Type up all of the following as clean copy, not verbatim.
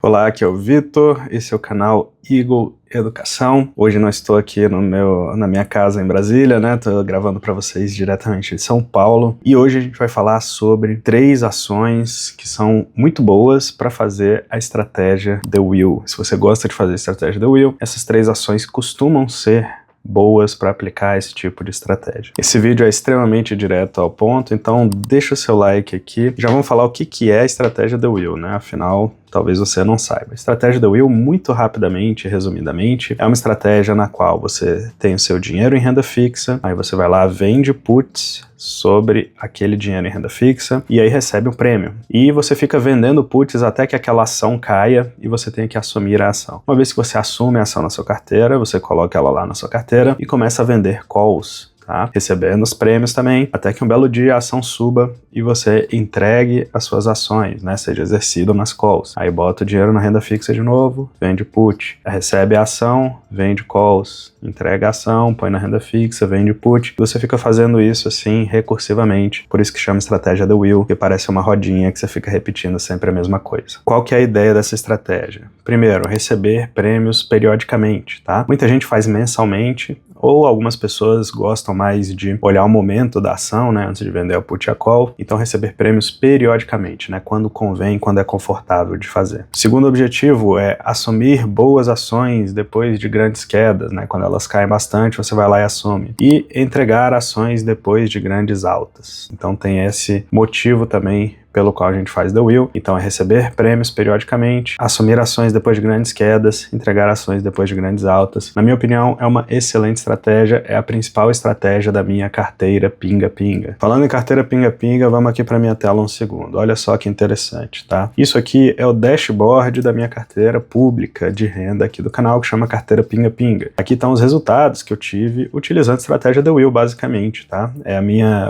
Olá, aqui é o Vitor, esse é o canal Eagle Educação. Hoje não estou aqui na minha casa em Brasília, né? Tô gravando para vocês diretamente de São Paulo. E hoje a gente vai falar sobre 3 ações que são muito boas para fazer a estratégia The Wheel. Se você gosta de fazer a estratégia The Wheel, essas 3 ações costumam ser boas para aplicar esse tipo de estratégia. Esse vídeo é extremamente direto ao ponto, então deixa o seu like aqui. Já vamos falar o que é a estratégia The Wheel, né? Afinal, talvez você não saiba. A estratégia The Wheel, muito rapidamente, resumidamente, é uma estratégia na qual você tem o seu dinheiro em renda fixa, aí você vai lá, vende puts sobre aquele dinheiro em renda fixa e aí recebe um prêmio. E você fica vendendo puts até que aquela ação caia e você tenha que assumir a ação. Uma vez que você assume a ação na sua carteira, você coloca ela lá na sua carteira e começa a vender calls, tá? Recebendo os prêmios também, até que um belo dia a ação suba e você entregue as suas ações, né? Seja exercido nas calls. Aí bota o dinheiro na renda fixa de novo, vende put. Aí recebe a ação, vende calls. Entrega a ação, põe na renda fixa, vende put. E você fica fazendo isso assim recursivamente. Por isso que chama estratégia The Wheel, que parece uma rodinha que você fica repetindo sempre a mesma coisa. Qual que é a ideia dessa estratégia? Primeiro, receber prêmios periodicamente, tá? Muita gente faz mensalmente, ou algumas pessoas gostam mais de olhar o momento da ação, né, antes de vender a put e a call, então receber prêmios periodicamente, né, quando convém, quando é confortável de fazer. O segundo objetivo é assumir boas ações depois de grandes quedas, né, quando elas caem bastante, você vai lá e assume. E entregar ações depois de grandes altas. Então tem esse motivo também pelo qual a gente faz The Wheel. Então é receber prêmios periodicamente, assumir ações depois de grandes quedas, entregar ações depois de grandes altas. Na minha opinião, é uma excelente estratégia, é a principal estratégia da minha carteira pinga-pinga. Falando em carteira pinga-pinga, vamos aqui para minha tela um segundo. Olha só que interessante, tá? Isso aqui é o dashboard da minha carteira pública de renda aqui do canal, que chama carteira pinga-pinga. Aqui estão os resultados que eu tive utilizando a estratégia The Wheel, basicamente, tá? É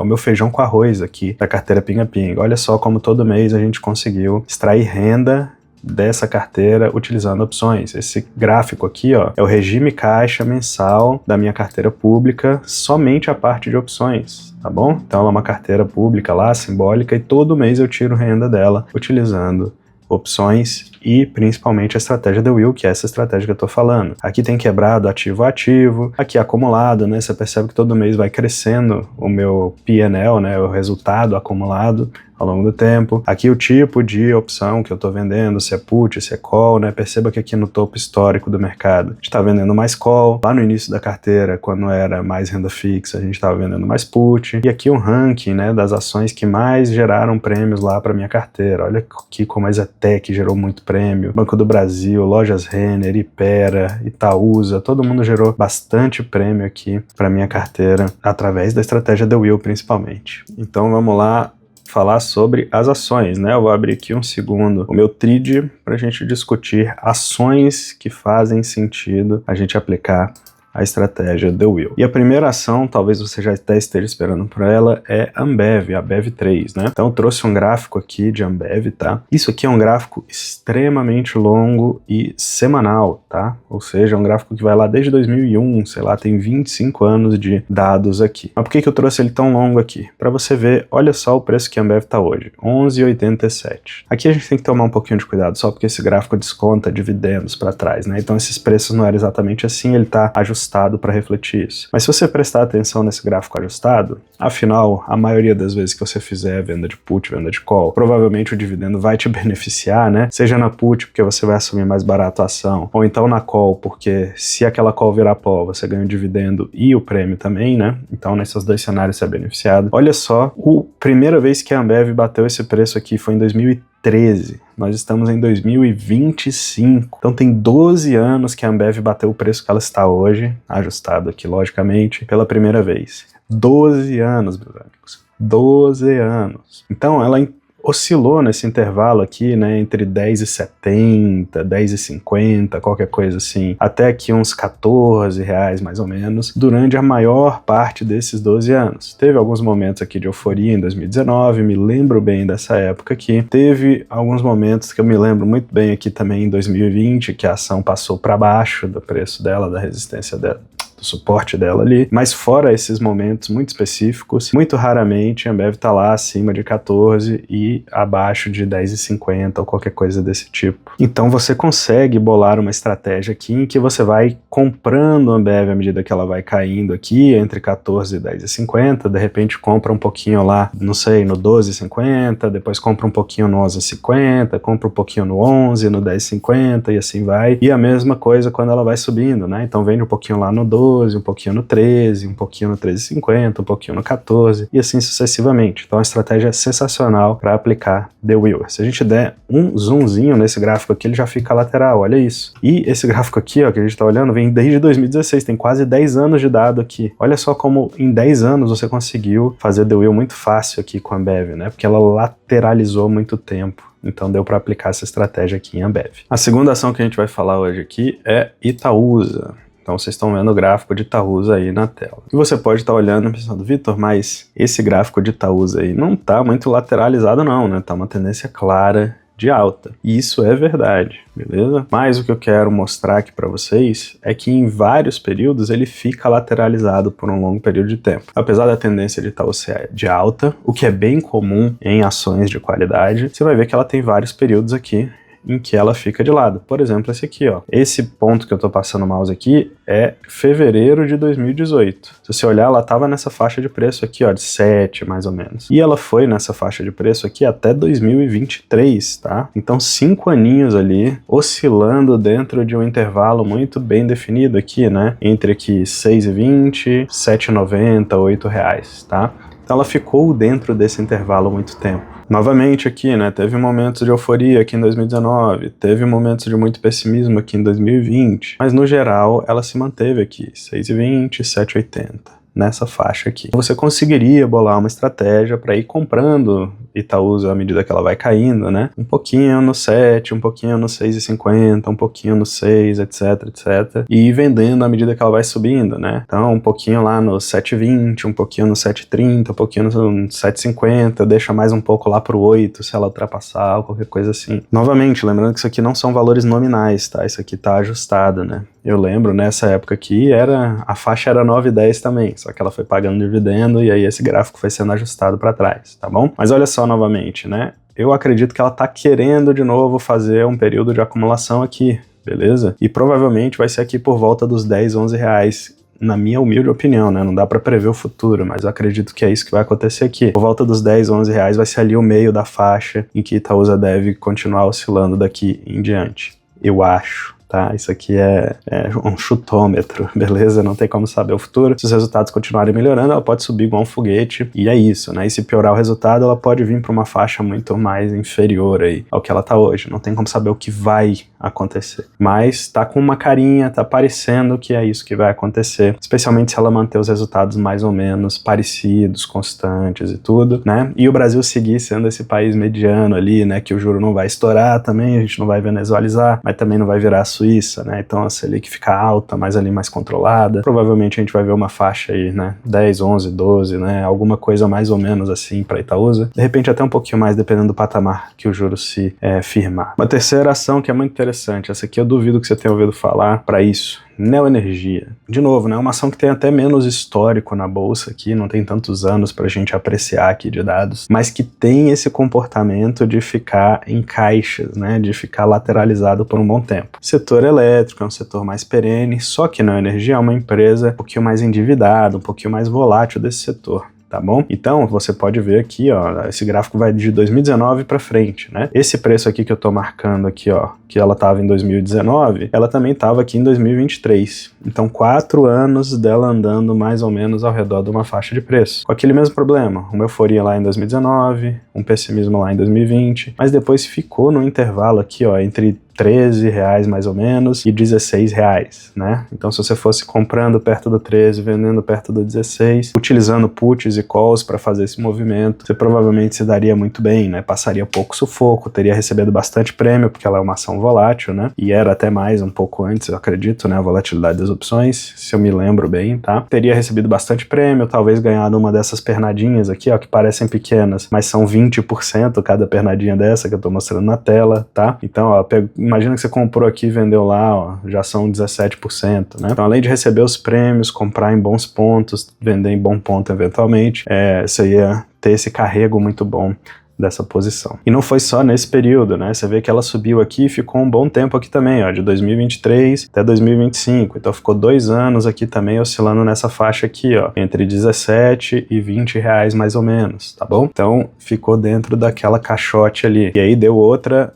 o meu feijão com arroz aqui da carteira pinga-pinga. Olha só como todo mês a gente conseguiu extrair renda dessa carteira utilizando opções. Esse gráfico aqui, ó, é o regime caixa mensal da minha carteira pública, somente a parte de opções, tá bom? Então ela é uma carteira pública lá, simbólica, e todo mês eu tiro renda dela utilizando opções e principalmente a estratégia The Wheel, que é essa estratégia que eu tô falando. Aqui tem quebrado ativo a ativo, aqui é acumulado, né? Você percebe que todo mês vai crescendo o meu P&L, né? O resultado acumulado ao longo do tempo. Aqui o tipo de opção que eu tô vendendo, se é put, se é call, né? Perceba que aqui no topo histórico do mercado a gente tá vendendo mais call. Lá no início da carteira, quando era mais renda fixa, a gente tava vendendo mais put. E aqui um ranking, né, das ações que mais geraram prêmios lá para minha carteira. Olha aqui como a Zetec gerou muito prêmio. Banco do Brasil, Lojas Renner, Ipera, Itaúsa, todo mundo gerou bastante prêmio aqui para minha carteira através da estratégia The Wheel principalmente. Então vamos lá falar sobre as ações, né? Eu vou abrir aqui um segundo o meu TRID para a gente discutir ações que fazem sentido a gente aplicar a estratégia The Wheel. E a primeira ação, talvez você já até esteja esperando por ela, é Ambev, a BEV3, né? Então eu trouxe um gráfico aqui de Ambev, tá? Isso aqui é um gráfico extremamente longo e semanal, tá? Ou seja, é um gráfico que vai lá desde 2001, sei lá, tem 25 anos de dados aqui. Mas por que eu trouxe ele tão longo aqui? Para você ver, olha só o preço que a Ambev tá hoje, 11,87. Aqui a gente tem que tomar um pouquinho de cuidado, só porque esse gráfico desconta dividendos para trás, né? Então esses preços não eram exatamente assim, ele tá ajustado para refletir isso. Mas se você prestar atenção nesse gráfico ajustado, afinal, a maioria das vezes que você fizer venda de put, venda de call, provavelmente o dividendo vai te beneficiar, né? Seja na put, porque você vai assumir mais barato a ação, ou então na call, porque se aquela call virar pó, você ganha o dividendo e o prêmio também, né? Então, nesses 2 cenários você é beneficiado. Olha só, a primeira vez que a Ambev bateu esse preço aqui foi em 2013. Nós estamos em 2025. Então tem 12 anos que a Ambev bateu o preço que ela está hoje, ajustado aqui logicamente, pela primeira vez. 12 anos, meus amigos. 12 anos. Então ela oscilou nesse intervalo aqui, né, entre 10,70, 10,50, qualquer coisa assim, até aqui uns R$14 mais ou menos, durante a maior parte desses 12 anos. Teve alguns momentos aqui de euforia em 2019, me lembro bem dessa época aqui. Teve alguns momentos que eu me lembro muito bem aqui também em 2020, que a ação passou para baixo do preço dela, da resistência dela. do suporte dela ali, mas fora esses momentos muito específicos, muito raramente a Ambev tá lá acima de 14 e abaixo de 10,50 ou qualquer coisa desse tipo. Então você consegue bolar uma estratégia aqui em que você vai comprando a Ambev à medida que ela vai caindo aqui, entre 14 e 10,50, de repente compra um pouquinho lá, não sei, no 12,50, depois compra um pouquinho no 11,50, compra um pouquinho no 11, no 10,50 e assim vai. E a mesma coisa quando ela vai subindo, né? Então vende um pouquinho lá no 12, um pouquinho no 13, um pouquinho no 13,50, um pouquinho no 14 e assim sucessivamente. Então a estratégia é sensacional para aplicar The Wheel. Se a gente der um zoomzinho nesse gráfico aqui, ele já fica lateral, olha isso. E esse gráfico aqui, ó, que a gente tá olhando, vem desde 2016, tem quase 10 anos de dado aqui. Olha só como em 10 anos você conseguiu fazer The Wheel muito fácil aqui com a Ambev, né? Porque ela lateralizou muito tempo. Então deu para aplicar essa estratégia aqui em Ambev. A segunda ação que a gente vai falar hoje aqui é Itaúsa. Então vocês estão vendo o gráfico de Itaúsa aí na tela. E você pode estar olhando e pensando, Vitor, mas esse gráfico de Itaúsa aí não tá muito lateralizado não, né? Tá uma tendência clara de alta. E isso é verdade, beleza? Mas o que eu quero mostrar aqui para vocês é que em vários períodos ele fica lateralizado por um longo período de tempo. Apesar da tendência de Itaú ser de alta, o que é bem comum em ações de qualidade, você vai ver que ela tem vários períodos aqui em que ela fica de lado. Por exemplo, esse aqui, ó. Esse ponto que eu tô passando o mouse aqui é fevereiro de 2018. Se você olhar, ela tava nessa faixa de preço aqui, ó, de 7, mais ou menos. E ela foi nessa faixa de preço aqui até 2023, tá? Então, 5 aninhos ali, oscilando dentro de um intervalo muito bem definido aqui, né? Entre aqui 6,20, 7,90, R$8, tá? Então ela ficou dentro desse intervalo muito tempo. Novamente aqui, né, teve momentos de euforia aqui em 2019, teve momentos de muito pessimismo aqui em 2020, mas no geral ela se manteve aqui, 6,20, 7,80. Nessa faixa aqui. Você conseguiria bolar uma estratégia para ir comprando Itaúsa à medida que ela vai caindo, né? Um pouquinho no 7, um pouquinho no 6,50, um pouquinho no 6, etc, etc. E ir vendendo à medida que ela vai subindo, né? Então, um pouquinho lá no 7,20, um pouquinho no 7,30, um pouquinho no 7,50, deixa mais um pouco lá pro 8, se ela ultrapassar, ou qualquer coisa assim. Novamente, lembrando que isso aqui não são valores nominais, tá? Isso aqui tá ajustado, né? Eu lembro, nessa época aqui, a faixa era 9,10 também, só que ela foi pagando dividendo e aí esse gráfico foi sendo ajustado para trás, tá bom? Mas olha só novamente, né? Eu acredito que ela tá querendo de novo fazer um período de acumulação aqui, beleza? E provavelmente vai ser aqui por volta dos 10, 11 reais, na minha humilde opinião, né? Não dá para prever o futuro, mas eu acredito que é isso que vai acontecer aqui. Por volta dos 10, 11 reais vai ser ali o meio da faixa em que Itaúsa deve continuar oscilando daqui em diante. Eu acho. Tá? Isso aqui é um chutômetro, beleza? Não tem como saber o futuro. Se os resultados continuarem melhorando, ela pode subir igual um foguete, e é isso, né? E se piorar o resultado, ela pode vir para uma faixa muito mais inferior aí ao que ela tá hoje. Não tem como saber o que vai acontecer. Mas tá com uma carinha, tá parecendo que é isso que vai acontecer, especialmente se ela manter os resultados mais ou menos parecidos, constantes e tudo, né? E o Brasil seguir sendo esse país mediano ali, né? Que o juro não vai estourar também, a gente não vai venezualizar, mas também não vai virar Suíça, né? Então a Selic fica alta, mas ali mais controlada. Provavelmente a gente vai ver uma faixa aí, né? 10, 11, 12, né? Alguma coisa mais ou menos assim para Itaúsa. De repente até um pouquinho mais, dependendo do patamar que o juro se firmar. Uma terceira ação que é muito interessante, essa aqui eu duvido que você tenha ouvido falar para isso. Neoenergia. De novo, né? Uma ação que tem até menos histórico na bolsa aqui, não tem tantos anos pra gente apreciar aqui de dados, mas que tem esse comportamento de ficar em caixas, né? De ficar lateralizado por um bom tempo. Setor elétrico é um setor mais perene, só que Neoenergia é uma empresa um pouquinho mais endividada, um pouquinho mais volátil desse setor. Tá bom? Então, você pode ver aqui, ó, esse gráfico vai de 2019 para frente, né? Esse preço aqui que eu tô marcando aqui, ó, que ela tava em 2019, ela também tava aqui em 2023. Então, 4 anos dela andando mais ou menos ao redor de uma faixa de preço. Com aquele mesmo problema, uma euforia lá em 2019, um pessimismo lá em 2020, mas depois ficou no intervalo aqui, ó, entre R$13 mais ou menos e R$16, né? Então se você fosse comprando perto do 13, vendendo perto do 16, utilizando puts e calls para fazer esse movimento, você provavelmente se daria muito bem, né? Passaria pouco sufoco, teria recebido bastante prêmio, porque ela é uma ação volátil, né? E era até mais um pouco antes, eu acredito, né? A volatilidade das opções, se eu me lembro bem, tá? Teria recebido bastante prêmio, talvez ganhado uma dessas pernadinhas aqui, ó, que parecem pequenas, mas são 20% cada pernadinha dessa que eu tô mostrando na tela, tá? Então, ó, imagina que você comprou aqui e vendeu lá, ó, já são 17%, né? Então, além de receber os prêmios, comprar em bons pontos, vender em bom ponto eventualmente, você ia ter esse carrego muito bom dessa posição. E não foi só nesse período, né? Você vê que ela subiu aqui e ficou um bom tempo aqui também, ó, de 2023 até 2025. Então ficou 2 anos aqui também oscilando nessa faixa aqui, ó, entre 17 e 20 reais mais ou menos, tá bom? Então ficou dentro daquela caixote ali. E aí deu outra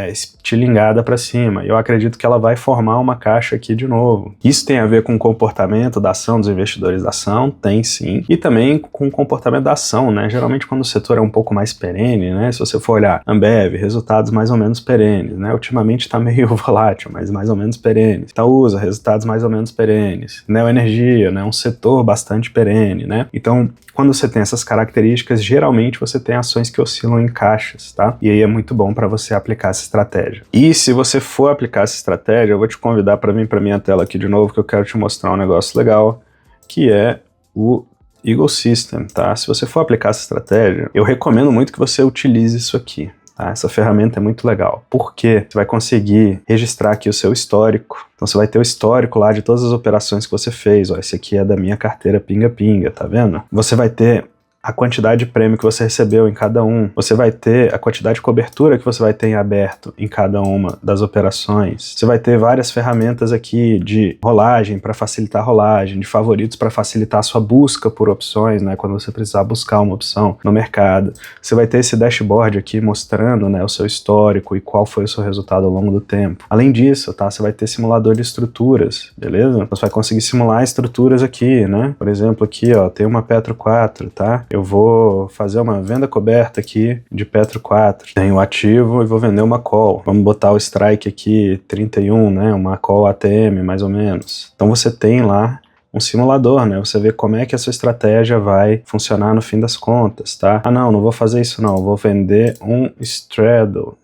estilingada para cima. Eu acredito que ela vai formar uma caixa aqui de novo. Isso tem a ver com o comportamento da ação dos investidores da ação? Tem sim. E também com o comportamento da ação, né? Geralmente quando o setor é um pouco mais perene, né? Se você for olhar Ambev, resultados mais ou menos perenes, né? Ultimamente tá meio volátil, mas mais ou menos perenes. Itaúsa, resultados mais ou menos perenes. Neoenergia, né? Um setor bastante perene, né? Então, quando você tem essas características, geralmente você tem ações que oscilam em caixas, tá? E aí é muito bom para você aplicar essa estratégia. E se você for aplicar essa estratégia, eu vou te convidar para vir para minha tela aqui de novo, que eu quero te mostrar um negócio legal, que é o Eagle System, tá? Se você for aplicar essa estratégia, eu recomendo muito que você utilize isso aqui. Essa ferramenta é muito legal, porque você vai conseguir registrar aqui o seu histórico. Então você vai ter o histórico lá de todas as operações que você fez. Ó, esse aqui é da minha carteira pinga-pinga, tá vendo? Você vai ter a quantidade de prêmio que você recebeu em cada um. Você vai ter a quantidade de cobertura que você vai ter em aberto em cada uma das operações. Você vai ter várias ferramentas aqui de rolagem para facilitar a rolagem, de favoritos para facilitar a sua busca por opções, né, quando você precisar buscar uma opção no mercado. Você vai ter esse dashboard aqui mostrando, né, o seu histórico e qual foi o seu resultado ao longo do tempo. Além disso, tá, você vai ter simulador de estruturas, beleza? Você vai conseguir simular estruturas aqui, né? Por exemplo, aqui, ó, tem uma Petro 4, tá? Eu vou fazer uma venda coberta aqui de Petro 4. Tenho o ativo e vou vender uma call. Vamos botar o strike aqui 31, né? Uma call ATM, mais ou menos. Então você tem lá um simulador, né? Você vê como é que a sua estratégia vai funcionar no fim das contas, tá? Ah, não vou fazer isso não. Vou vender um straddle.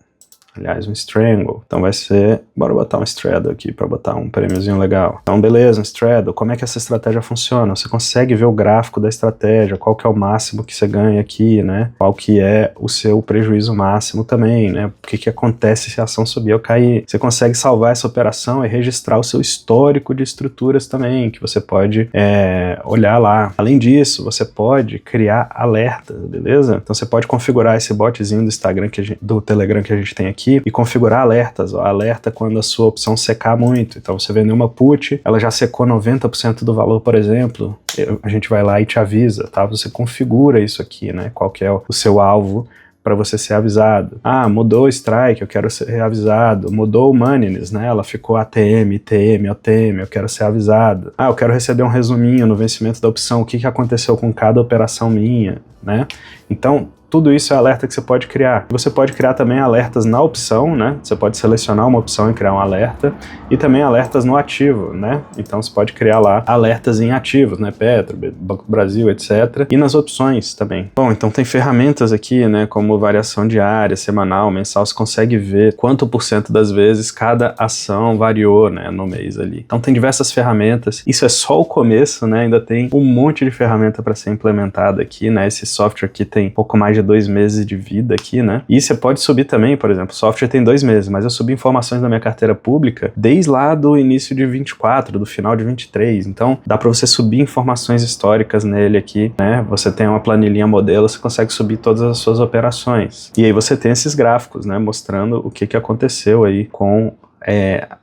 Aliás, um strangle. Então vai ser... Bora botar um straddle aqui para botar um prêmiozinho legal. Então beleza, um straddle. Como é que essa estratégia funciona? Você consegue ver o gráfico da estratégia, qual que é o máximo que você ganha aqui, né? Qual que é o seu prejuízo máximo também, né? O que que acontece se a ação subir ou cair? Você consegue salvar essa operação e registrar o seu histórico de estruturas também, que você pode olhar lá. Além disso, você pode criar alertas, beleza? Então você pode configurar esse botzinho do Instagram, do Telegram que a gente tem aqui, e configurar alertas, ó, alerta quando a sua opção secar muito. Então você vendeu uma put, ela já secou 90% do valor, por exemplo, a gente vai lá e te avisa, tá? Você configura isso aqui, né? Qual que é o seu alvo para você ser avisado. Ah, mudou o strike, eu quero ser avisado. Mudou o moneyness, né? Ela ficou ATM, ITM, OTM, eu quero ser avisado. Ah, eu quero receber um resuminho no vencimento da opção, o que que aconteceu com cada operação minha, né? Então, tudo isso é alerta que você pode criar. Você pode criar também alertas na opção, né? Você pode selecionar uma opção e criar um alerta, e também alertas no ativo, né? Então você pode criar lá alertas em ativos, né? Petro, Banco do Brasil, etc. E nas opções também. Bom, então tem ferramentas aqui, né? Como variação diária, semanal, mensal. Você consegue ver quanto % das vezes cada ação variou, né? No mês ali. Então tem diversas ferramentas. Isso é só o começo, né? Ainda tem um monte de ferramenta para ser implementada aqui, né? Esse software aqui tem pouco mais de 2 meses de vida aqui, né? E você pode subir também, por exemplo, o software tem 2 meses, mas eu subi informações da minha carteira pública desde lá do início de 24, do final de 23, então dá para você subir informações históricas nele aqui, né? Você tem uma planilhinha modelo, você consegue subir todas as suas operações. E aí você tem esses gráficos, né? Mostrando o que aconteceu aí com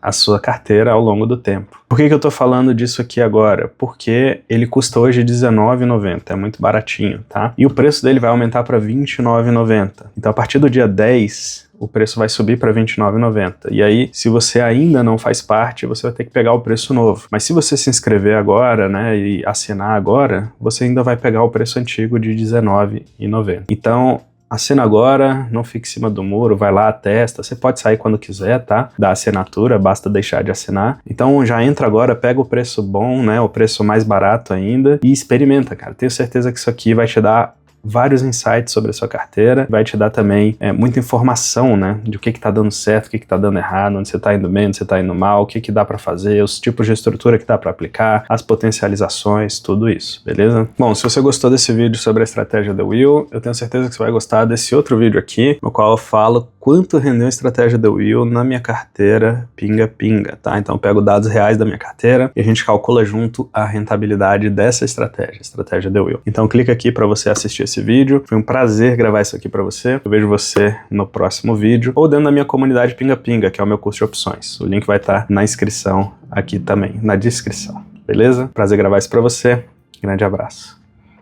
a sua carteira ao longo do tempo. Por que eu tô falando disso aqui agora? Porque ele custa hoje R$19,90, é muito baratinho, tá? E o preço dele vai aumentar para R$29,90. Então a partir do dia 10, o preço vai subir para R$29,90. E aí, se você ainda não faz parte, você vai ter que pegar o preço novo. Mas se você se inscrever agora, né, e assinar agora, você ainda vai pegar o preço antigo de R$19,90. Então, assina agora, não fique em cima do muro, vai lá, testa. Você pode sair quando quiser, tá? Da assinatura, basta deixar de assinar. Então já entra agora, pega o preço bom, né? O preço mais barato ainda e experimenta, cara. Tenho certeza que isso aqui vai te dar vários insights sobre a sua carteira, vai te dar também muita informação, né, de o que tá dando certo, o que tá dando errado, onde você tá indo bem, onde você tá indo mal, o que dá para fazer, os tipos de estrutura que dá para aplicar, as potencializações, tudo isso, beleza? Bom, se você gostou desse vídeo sobre a estratégia The Wheel, eu tenho certeza que você vai gostar desse outro vídeo aqui, no qual eu falo quanto rendeu a estratégia The Wheel na minha carteira pinga-pinga, tá? Então eu pego dados reais da minha carteira e a gente calcula junto a rentabilidade dessa estratégia, a estratégia The Wheel. Então clica aqui para você assistir esse vídeo. Foi um prazer gravar isso aqui para você. Eu vejo você no próximo vídeo ou dentro da minha comunidade pinga-pinga, que é o meu curso de opções. O link vai estar na inscrição aqui também, na descrição. Beleza? Prazer gravar isso para você. Grande abraço.